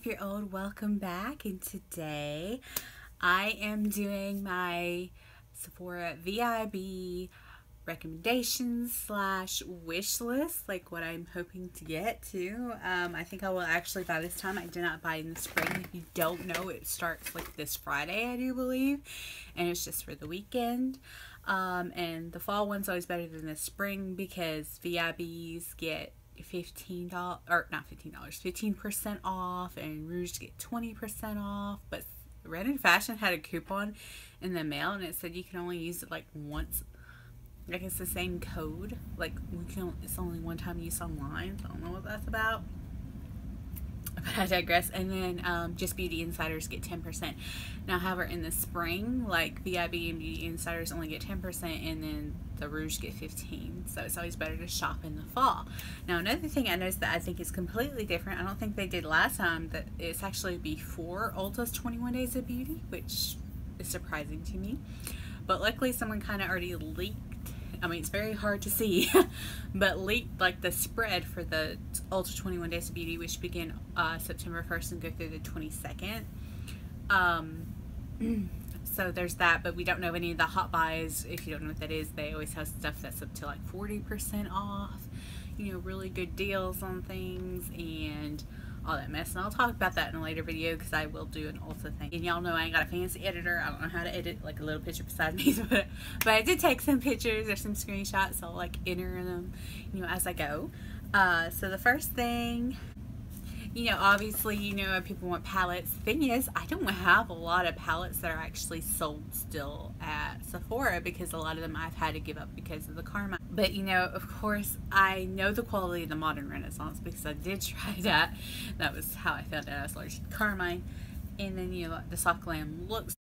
up? Your old welcome back, and today I am doing my Sephora VIB recommendations slash wish list, like what I'm hoping to get to. I think I will actually by this time. I did not buy in the spring. If you don't know, it starts like this Friday, I do believe, and it's just for the weekend. And the fall one's always better than the spring because VIBs get $15 or not $15, 15% off, and Rouge get 20% off. But Red & Fashion had a coupon in the mail and it said you can only use it like once. Like it's the same code, like it's only one time use online, so I don't know what that's about, but I digress. And then just Beauty Insiders get 10%. Now however, in the spring, like VIB and Beauty Insiders only get 10%, and then the Rouge get 15%. So it's always better to shop in the fall. Now another thing I noticed that I think is completely different, I don't think they did last time, that it's actually before Ulta's 21 Days of Beauty, which is surprising to me. But luckily someone kind of already leaked, I mean, it's very hard to see, but leaked like the spread for the Ulta 21 Days of Beauty, which begin September 1st and go through the 22nd. So there's that, but we don't know any of the hot buys. If you don't know what that is, they always have stuff that's up to like 40% off, you know, really good deals on things and all that mess. And I'll talk about that in a later video because I will do an Ulta thing. And y'all know I ain't got a fancy editor. I don't know how to edit like a little picture beside me, but I did take some pictures or some screenshots, so I'll like enter them, you know, as I go. So the first thing, you know, obviously, you know, people want palettes. The thing is, I don't have a lot of palettes that are actually sold still at Sephora because a lot of them I've had to give up because of the Carmine. But, you know, of course, I know the quality of the Modern Renaissance because I did try that. That was how I found out I was allergic to Carmine. And then, you know, the Soft Glam looks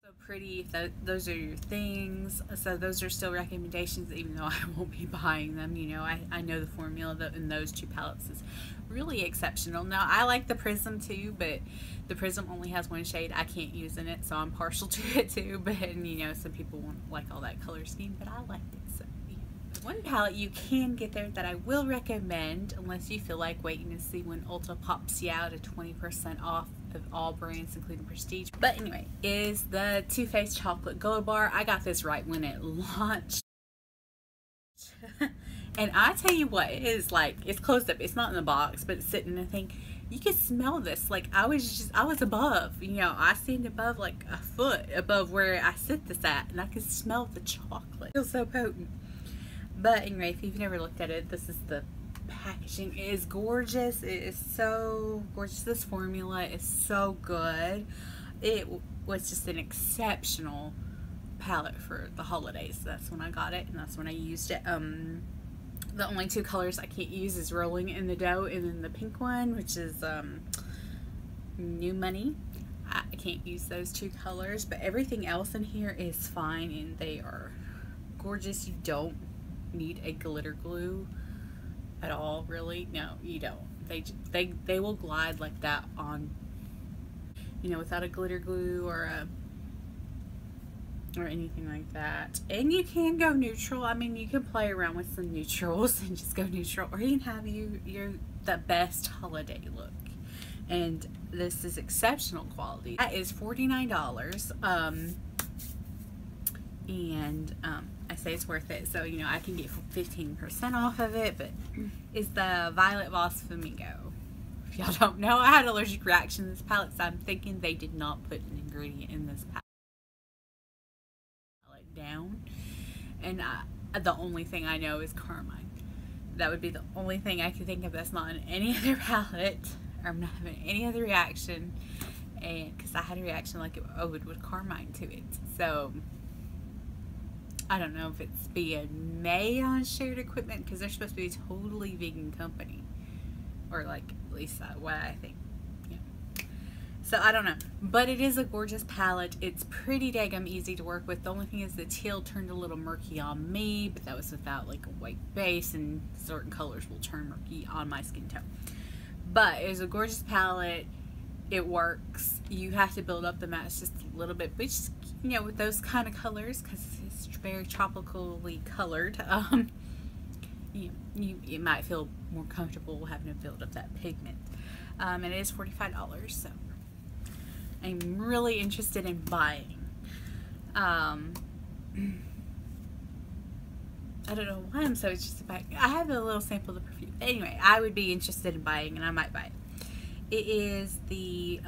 so pretty if those are your things. So those are still recommendations, even though I won't be buying them. You know, I know the formula in those two palettes is really exceptional. Now I like the Prism too, but the Prism only has one shade I can't use in it, so I'm partial to it too. But you know, some people won't like all that color scheme, but I liked it. So yeah. One palette you can get there that I will recommend, unless you feel like waiting to see when Ulta pops you out at 20% off of all brands including Prestige, but anyway, is the Too Faced Chocolate Gold Bar. I got this right when it launched. And I tell you what, it is like, it's closed up, it's not in the box, but it's sitting in the thing. You can smell this. Like I was above, you know, I stand above like a foot above where I sit this at, and I can smell the chocolate. It feels so potent. But anyway, if you've never looked at it, this is the packaging. It is gorgeous. It is so gorgeous. This formula is so good. It was just an exceptional palette for the holidays. That's when I got it, and that's when I used it. The only two colors I can't use is Rolling in the Dough and then the pink one, which is New Money. I can't use those two colors, but everything else in here is fine, and they are gorgeous. You don't need a glitter glue at all, really. No, you don't. They will glide like that on, you know, without a glitter glue or anything like that. And you can go neutral. I mean, you can play around with some neutrals and just go neutral, or you can have the best holiday look. And this is exceptional quality. That is $49. I say it's worth it, so you know I can get 15% off of it. But is the Violet Voss Flamingo. If y'all don't know, I had an allergic reaction to this palette, so I'm thinking they did not put an ingredient in this palette down. And the only thing I know is Carmine. That would be the only thing I could think of that's not in any other palette. I'm not having any other reaction, and because I had a reaction like I would with Carmine to it. So I don't know if it's being made on shared equipment because they're supposed to be a totally vegan company, or like at least what I think. Yeah. So I don't know, but it is a gorgeous palette. It's pretty daggum easy to work with. The only thing is the teal turned a little murky on me, but that was without like a white base, and certain colors will turn murky on my skin tone. But it's a gorgeous palette. It works. You have to build up the match just a little bit, which, you know, with those kind of colors, because it's very tropically colored, you might feel more comfortable having to build up that pigment. And it is $45, so I'm really interested in buying. I don't know why I'm so interested in buying. I have a little sample of the perfume. Anyway, I would be interested in buying, and I might buy it. It is the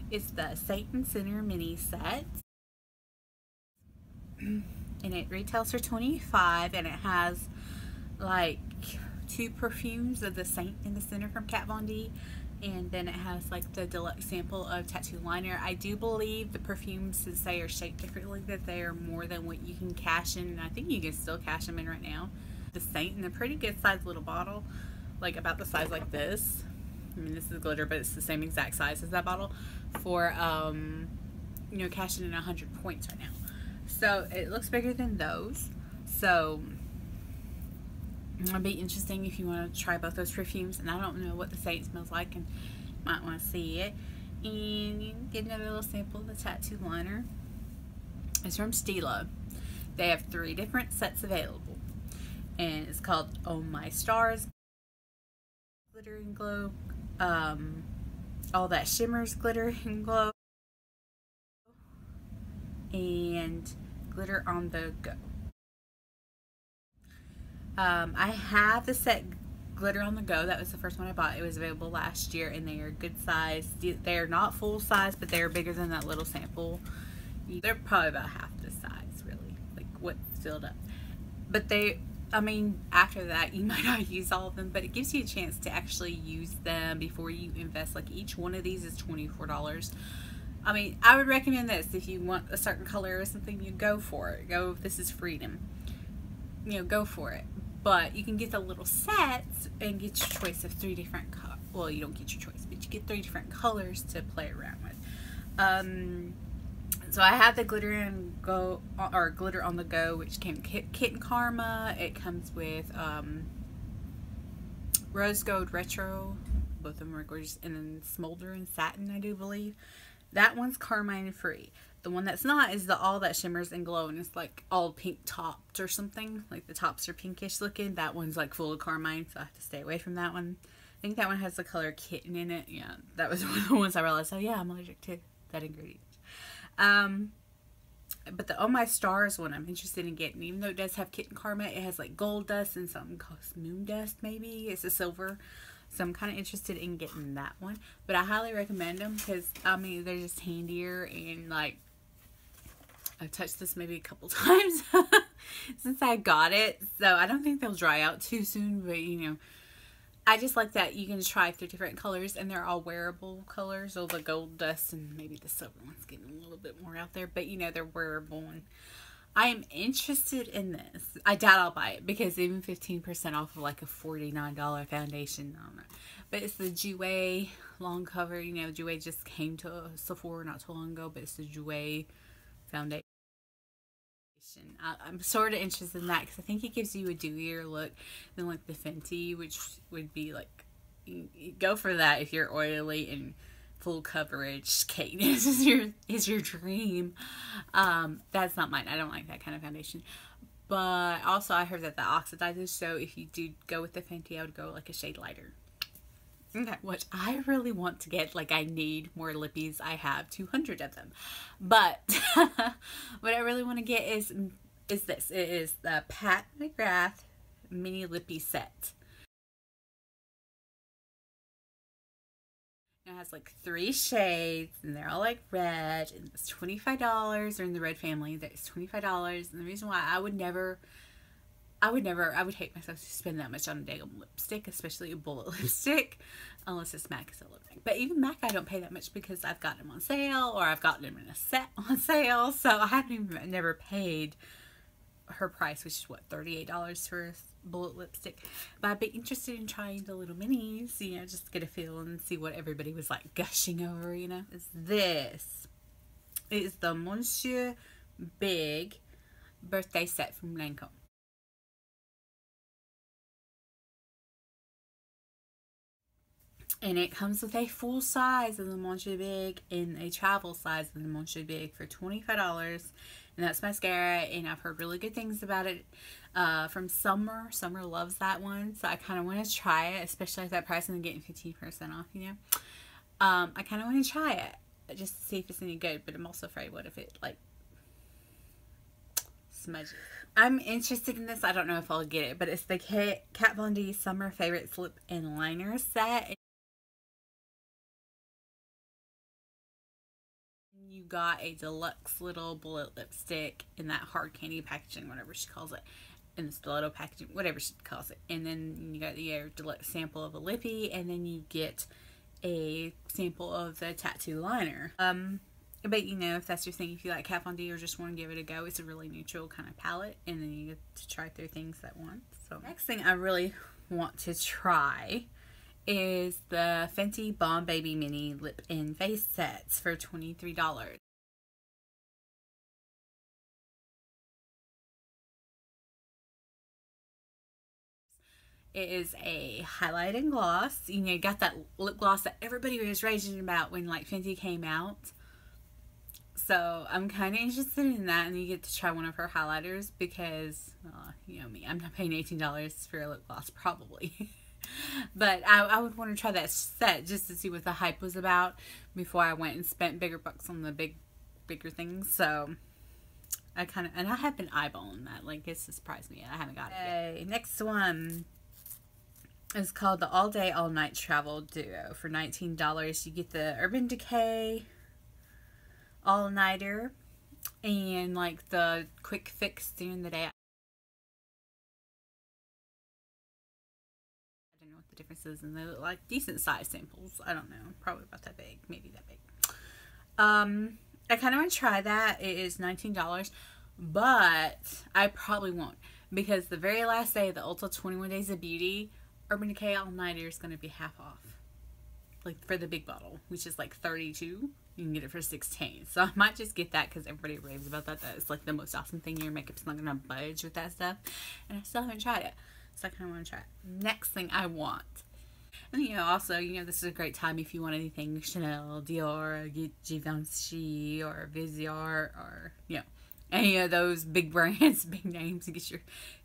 it's the Saint Center mini set, and it retails for $25, and it has like 2 perfumes of the Saint in the center from Kat Von D, and then it has like the deluxe sample of tattoo liner. I do believe the perfumes, since they are shaped differently, that they are more than what you can cash in, and I think you can still cash them in right now. The Saint in a pretty good sized little bottle, like about the size like this. I mean, this is glitter, but it's the same exact size as that bottle, for you know, cashing in 100 points right now. So it looks bigger than those, so it'll be interesting if you want to try both those perfumes. And I don't know what the Saint smells like, and you might want to see it. And you can get another little sample of the tattoo liner. It's from Stila. They have 3 different sets available, and it's called Oh My Stars, Glitter and Glow, All That Shimmers, Glitter and Glow, and Glitter on the Go. I have the set Glitter on the Go. That was the first one I bought. It was available last year, and they are good size. They're not full size, but they're bigger than that little sample. They're probably about half the size, really, like what's filled up. But they, I mean, after that, you might not use all of them, but it gives you a chance to actually use them before you invest. Like, each one of these is $24. I mean, I would recommend this if you want a certain color or something. You go for it. Go, this is freedom. You know, go for it. But you can get the little sets and get your choice of 3 different colors. Well, you don't get your choice, but you get 3 different colors to play around with. So I have the Glitter and Go, or Glitter on the Go, which came Kit and Karma. It comes with Rose Gold Retro. Both of them are gorgeous. And then Smolder and Satin, I do believe. That one's Carmine free. The one that's not is the All That Shimmers and Glow, and it's like all pink topped or something. Like the tops are pinkish looking. That one's like full of carmine, so I have to stay away from that one. I think that one has the color kitten in it. Yeah, that was one of the ones I realized, oh yeah, I'm allergic to that ingredient. But the Oh My Stars one I'm interested in getting. Even though it does have kitten karma, it has like gold dust and something called moon dust maybe. It's a silver. So I'm kind of interested in getting that one. But I highly recommend them because, I mean, they're just handier, and like, I've touched this maybe a couple times since I got it. So I don't think they'll dry out too soon, but you know, I just like that you can try 3 different colors, and they're all wearable colors. So the gold dust and maybe the silver one's getting a little bit more out there, but you know, they're wearable, and I am interested in this. I doubt I'll buy it because even 15% off of like a $49 foundation, I don't know. But it's the Jouer long cover. You know, Jouer just came to Sephora not too long ago, but it's the Jouer foundation. I'm sort of interested in that because I think it gives you a dewier look than like the Fenty, which would be like, you go for that if you're oily and full coverage. Kate, this is your dream. That's not mine. I don't like that kind of foundation. But also I heard that the oxidizes, so if you do go with the Fenty, I would go like a shade lighter. Okay, which I really want to get. Like, I need more lippies. I have 200 of them. But what I really want to get is this. It is the Pat McGrath mini lippy set. It has like 3 shades, and they're all like red, and it's $25. They're in the red family. That's $25. And the reason why I would hate myself to spend that much on a damn lipstick, especially a bullet lipstick, unless it's MAC is a lip. But even MAC, I don't pay that much because I've gotten them on sale, or I've gotten them in a set on sale. So I haven't never paid her price, which is what, $38 for a bullet lipstick. But I'd be interested in trying the little minis, you know, just get a feel and see what everybody was like gushing over, you know. It's this. It is the Monsieur Big birthday set from Lancome. And it comes with a full size of the Monsieur Big and a travel size of the Monsieur Big for $25. and that's mascara, and I've heard really good things about it from Summer. Summer loves that one, so I kind of want to try it, especially at that price and getting 15% off, you know. I kind of want to try it just to see if it's any good, but I'm also afraid what if it like smudges. I'm interested in this. I don't know if I'll get it, but it's the Kat Von D Summer Favorites Lip and Liner set. You got a deluxe little bullet lipstick in that hard candy packaging, whatever she calls it, in the stiletto packaging, whatever she calls it. And then you got the deluxe sample of a lippy, and then you get a sample of the tattoo liner. But you know, if that's your thing, if you like Kat Von D or just want to give it a go, it's a really neutral kind of palette, and then you get to try 3 things at once. So next thing I really want to try is the Fenty Bomb Baby Mini Lip and Face Sets for $23. It is a highlighting gloss. You know, you got that lip gloss that everybody was raging about when like Fenty came out. So I'm kind of interested in that, and you get to try one of her highlighters because, you know me, I'm not paying $18 for a lip gloss probably. But I would want to try that set just to see what the hype was about before I went and spent bigger bucks on the bigger things. So I have been eyeballing that. Like, it surprised me. I haven't got it yet. Next one is called the All Day All Night Travel Duo for $19. You get the Urban Decay All Nighter and like the quick fix during the day. I don't know what the difference is, and they're like decent size samples. I don't know, probably about that big, maybe that big. I kind of want to try that. It is $19, but I probably won't, because the very last day of the Ulta 21 Days of Beauty, Urban Decay All Nighter is going to be half off. Like for the big bottle, which is like $32, you can get it for $16. So I might just get that because everybody raves about that. That is like the most awesome thing. Your makeup's not gonna budge with that stuff, and I still haven't tried it, so I kind of want to try it. Next thing I want, and you know, also, you know, this is a great time if you want anything Chanel, Dior, Givenchy, or Viseart, or you know, any of those big brands, big names, to get your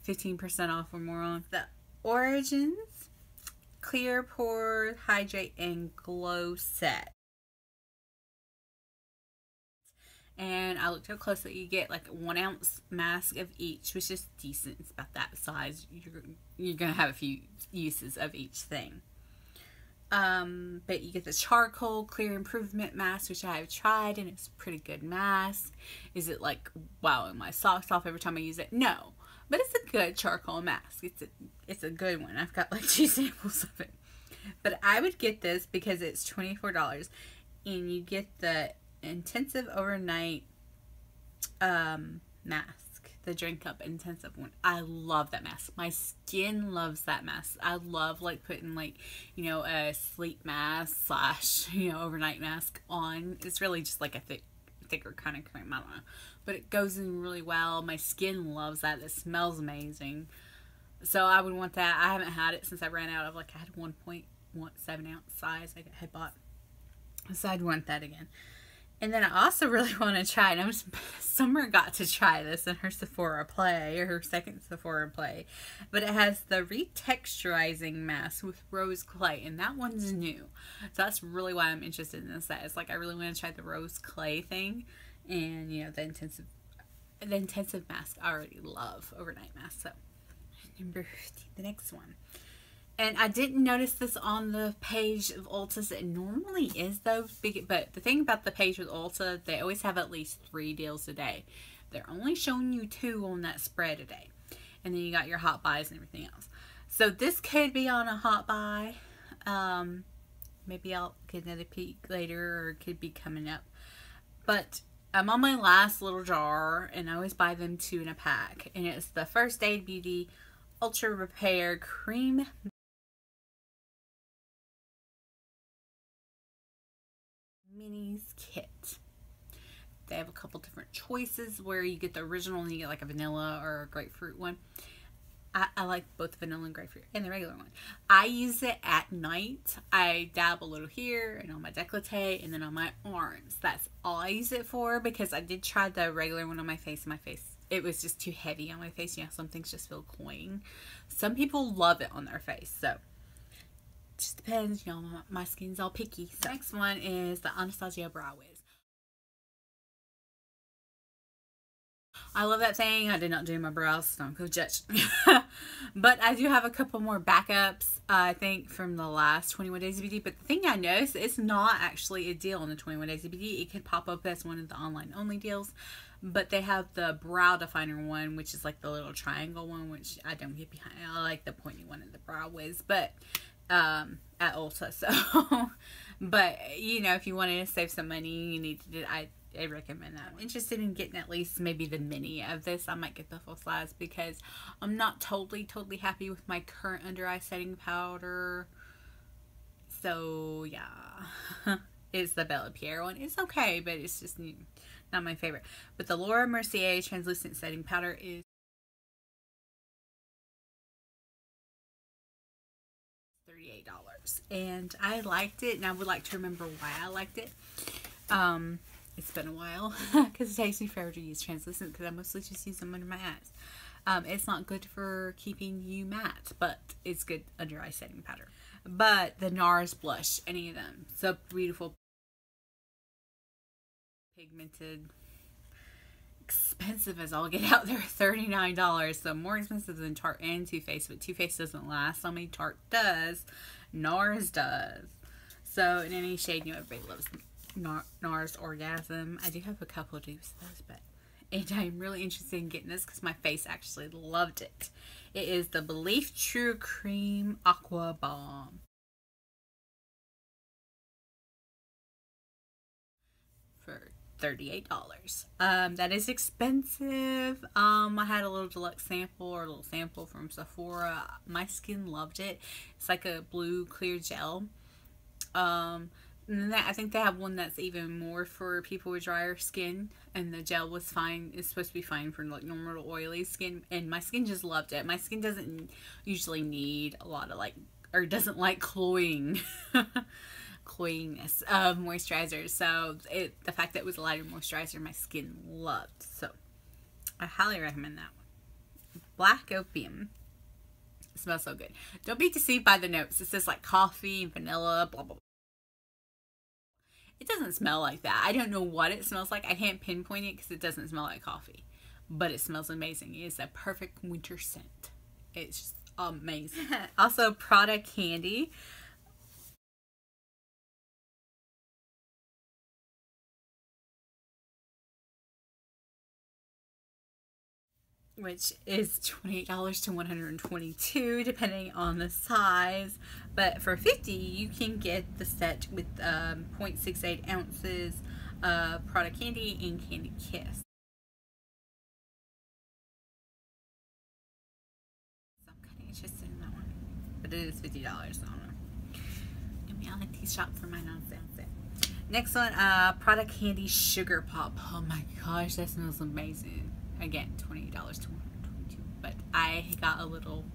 15% off or more on the Origins Clear Pore Hydrate and Glow Set. And I looked up closely. You get like a 1 ounce mask of each, which is decent. It's about that size. You're gonna have a few uses of each thing. But you get the charcoal clear improvement mask, which I have tried, and it's a pretty good mask. Is it like wowing my socks off every time I use it? No. But it's a good charcoal mask. It's a good one. I've got like 2 samples of it. But I would get this because it's $24, and you get the Intensive Overnight mask, the Drink Up Intensive one. I love that mask. My skin loves that mask. I love like putting like, you know, a sleep mask slash, you know, overnight mask on. It's really just like a thicker kind of cream. I don't know, but it goes in really well. My skin loves that. It smells amazing. So I would want that. I haven't had it since I ran out of, like, I had 1.7 ounce size I had bought. So I'd want that again. And then I also really want to try, and Summer got to try this in her Sephora play, or her second Sephora play, but it has the retexturizing mask with rose clay, and that one's new. So that's really why I'm interested in this set. It's like I really want to try the rose clay thing, and you know, the intensive mask I already love, overnight mask. So number 15, the next one. And I didn't notice this on the page of Ulta's. It normally is though, but the thing about the page with Ulta, they always have at least 3 deals a day. They're only showing you 2 on that spread a day. And then you got your hot buys and everything else. So this could be on a hot buy. Maybe I'll get another peek later, or it could be coming up. But I'm on my last little jar, and I always buy them 2 in a pack. And it's the First Aid Beauty Ultra Repair Cream Minis Kit. They have a couple different choices where you get the original and you get like a vanilla or a grapefruit one. I like both vanilla and grapefruit and the regular one. I use it at night. I dab a little here and on my décolleté and then on my arms. That's all I use it for, because I did try the regular one on my face, and my face, it was just too heavy on my face. You know, some things just feel cloying. Some people love it on their face, so it just depends. You know, my skin's all picky. So next one is the Anastasia Brow Wiz. I love that thing. I did not do my brows, so don't go judge. But I do have a couple more backups, I think, from the last 21 Days of Beauty. But the thing I noticed, it's not actually a deal on the 21 Days of Beauty. It could pop up as one of the online only deals. But they have the brow definer one, which is like the little triangle one, which I don't get behind. I like the pointy one of the Brow Wiz, but at Ulta. So, but you know, if you wanted to save some money, you need to do. I recommend that. I'm interested in getting at least maybe the mini of this. I might get the full size because I'm not totally happy with my current under eye setting powder. So yeah, it's the Bella Pierre one. It's okay, but it's just not my favorite. But the Laura Mercier translucent setting powder is $38, and I liked it, and I would like to remember why I liked it. It's been a while because it takes me forever to use translucent because I mostly just use them under my eyes. It's not good for keeping you matte, but it's good under eye setting powder. But the NARS blush, any of them, so beautiful, pigmented, expensive as all get out there, $39. So more expensive than Tarte and Too Faced, but Too Faced doesn't last on me. Tarte does, NARS does. So in any shade, you know, everybody loves them. NARS Orgasm. I do have a couple of dupes of those, but and I'm really interested in getting this because my face actually loved it. It is the Belief True Cream Aqua Balm for $38. That is expensive. I had a little deluxe sample or a little sample from Sephora. My skin loved it. It's like a blue clear gel. And I think they have one that's even more for people with drier skin, and the gel was fine. It's supposed to be fine for like normal oily skin, and my skin just loved it. My skin doesn't usually need a lot of or doesn't like cloyingness of moisturizers. So the fact that it was a lighter moisturizer, my skin loved. So I highly recommend that one. Black Opium. It smells so good. Don't be deceived by the notes. It says like coffee and vanilla, blah blah blah. It doesn't smell like that. I don't know what it smells like. I can't pinpoint it because it doesn't smell like coffee. But it smells amazing. It is a perfect winter scent. It's just amazing. Also, Prada Candy. Which is $28 to $122 depending on the size, but for $50 you can get the set with 0.68 ounces of Prada Candy and Candy Kiss. So I'm kind of interested in that one, but it is $50, so I don't know. Maybe I'll let these shop for my nonsense. Next one, Prada Candy Sugar Pop. Oh my gosh, that smells amazing. Again, $28 to $122, but I got a little,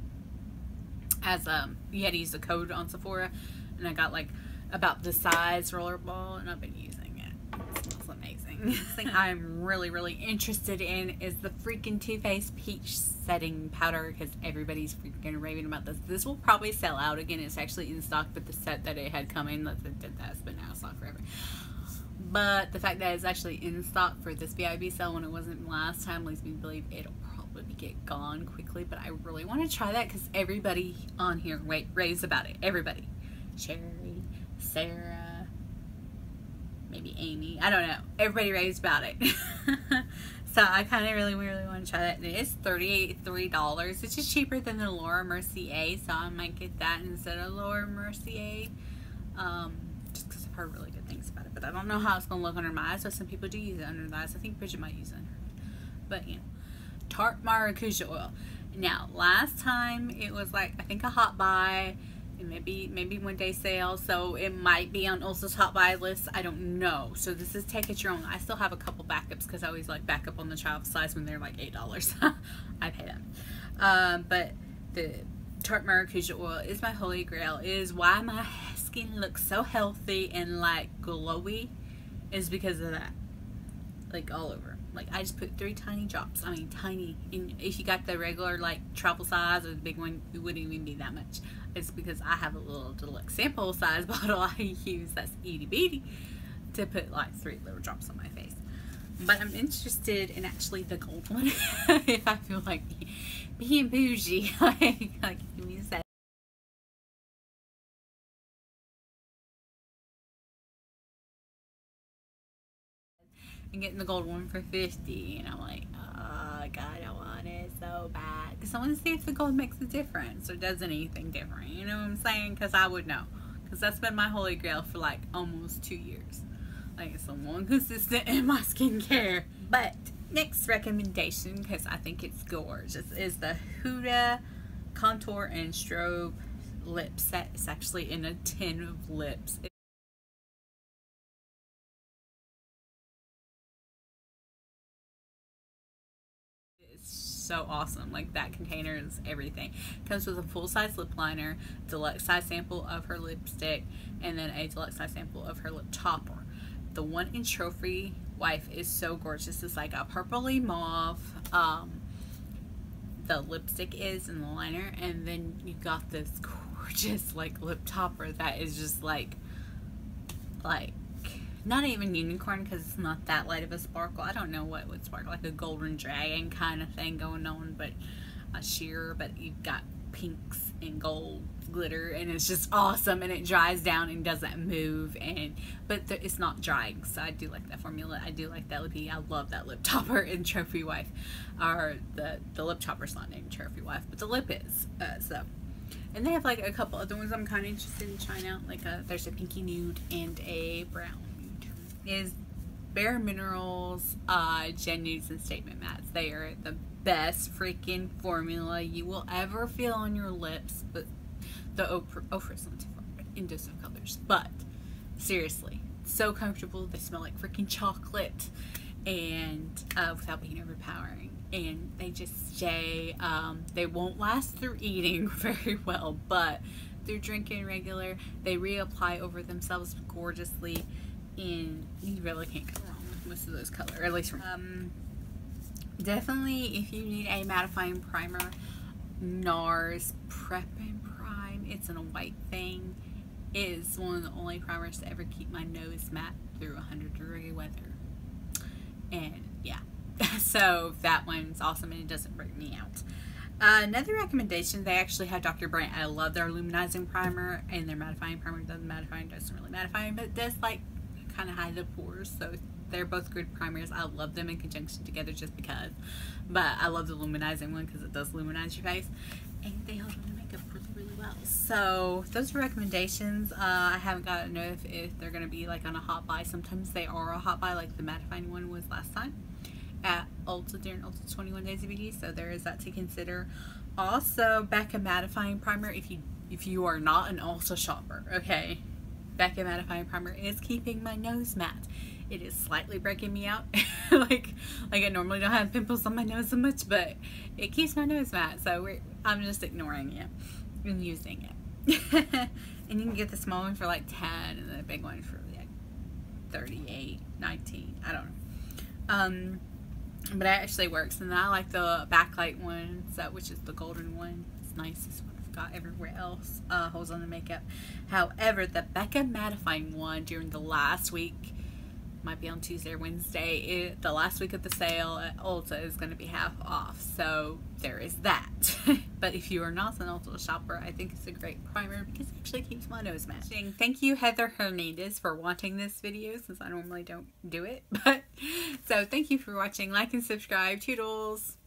as you had to use the code on Sephora, and I got like about the size rollerball, and I've been using it. It smells amazing. The thing I'm really interested in is the freaking Too Faced Peach Setting Powder, because everybody's freaking raving about this. This will probably sell out again. It's actually in stock, but the set that it had come in, that did that, has been out of stock forever. But the fact that it's actually in stock for this VIB sale when it wasn't last time leads me to believe it'll probably get gone quickly. But I really want to try that because everybody on here raves about it. Everybody. Sherry, Sarah, maybe Amy. I don't know. Everybody raves about it. So I kind of really want to try that. And it is $33. It's just cheaper than the Laura Mercier. So I might get that instead of Laura Mercier. Just because I've heard really good things about it, but I don't know how it's going to look under my eyes, so some people do use it under the eyes. I think Bridget might use it under her. But, you know, Tarte Maracuja Oil. Now, last time it was like, I think a hot buy, and maybe one day sale, so it might be on Ulta's hot buy list. I don't know. So this is take it your own. I still have a couple backups because I always like back up on the child size when they're like $8. I pay them. But The Tarte Maracuja oil is my holy grail. It is why my skin looks so healthy and like glowy, is because of that. Like all over. Like I just put 3 tiny drops. I mean tiny. And if you got the regular like travel size or the big one, it wouldn't even be that much. It's because I have a little deluxe sample size bottle I use that's itty bitty to put like 3 little drops on my face. But I'm interested in actually the gold one. If I feel like being bougie, like give me a sec. And getting the gold one for $50, and I'm like, oh god, I want it so bad. Because I want to see if the gold makes a difference or does anything different. You know what I'm saying? Because I would know. Because that's been my holy grail for like almost 2 years. Like it's the one consistent in my skincare. But next recommendation, because I think it's gorgeous, is the Huda Contour and Strobe lip set. It's actually in a tin of lips. So awesome. Like that container is everything. Comes with a full-size lip liner, deluxe size sample of her lipstick, and then a deluxe size sample of her lip topper. The one in Trophy Wife is so gorgeous. It's like a purpley mauve. The lipstick is in the liner, and then you got this gorgeous like lip topper that is just like not even unicorn, because it's not that light of a sparkle. I don't know what would sparkle, like a golden dragon kind of thing going on, but a sheer, but you've got pinks and gold glitter, and it's just awesome, and it dries down and doesn't move, and but it's not drying, so I do like that formula. I do like that lippy. I love that lip topper in Trophy Wife, or the lip topper's not named Trophy Wife, but the lip is. So, and they have like a couple other ones I'm kind of interested in trying out. Like there's a pinky nude and a brown. Is Bare Minerals Gen Nudes and Statement Mattes. They are the best freaking formula you will ever feel on your lips, but the Ofra's not too far in dose of colors, but seriously, so comfortable. They smell like freaking chocolate, and without being overpowering, and they just stay, they won't last through eating very well, but through drinking regular, they reapply over themselves gorgeously. And you really can't go wrong with most of those colors, or at least definitely if you need a mattifying primer, NARS Prep and Prime. It's in a white thing. It is one of the only primers to ever keep my nose matte through 100-degree weather. And yeah, so that one's awesome, and it doesn't break me out. Another recommendation, they actually have Dr. Brandt. I love their luminizing primer, and their mattifying primer doesn't really mattifying, but it does like kind of hide the pores, so they're both good primers. I love them in conjunction together just because, but I love the luminizing one because it does luminize your face, and they hold on to makeup really well. So those are recommendations. I haven't got to know if they're going to be like on a hot buy. Sometimes they are a hot buy, like the mattifying one was last time at Ulta during Ulta 21 Days of Beauty, so there is that to consider. Also, Becca mattifying primer, if you are not an Ulta shopper, okay, Becca mattifying primer is keeping my nose matte. It is slightly breaking me out. like I normally don't have pimples on my nose so much, but it keeps my nose matte, so I'm just ignoring it and using it. And you can get the small one for like 10 and the big one for like 38, 19, I don't know. But it actually works, and I like the backlight one, which is the golden one. It's nice. It's what I've got everywhere else. Holds on the makeup. However, the Becca mattifying one during the last week, might be on Tuesday or Wednesday, the last week of the sale at Ulta is going to be half off, so there is that. But if you are not an Ulta shopper, I think it's a great primer because it actually keeps my nose matte. Thank you, Heather Hernandez, for wanting this video, since I normally don't do it. But so thank you for watching. Like and subscribe. Toodles!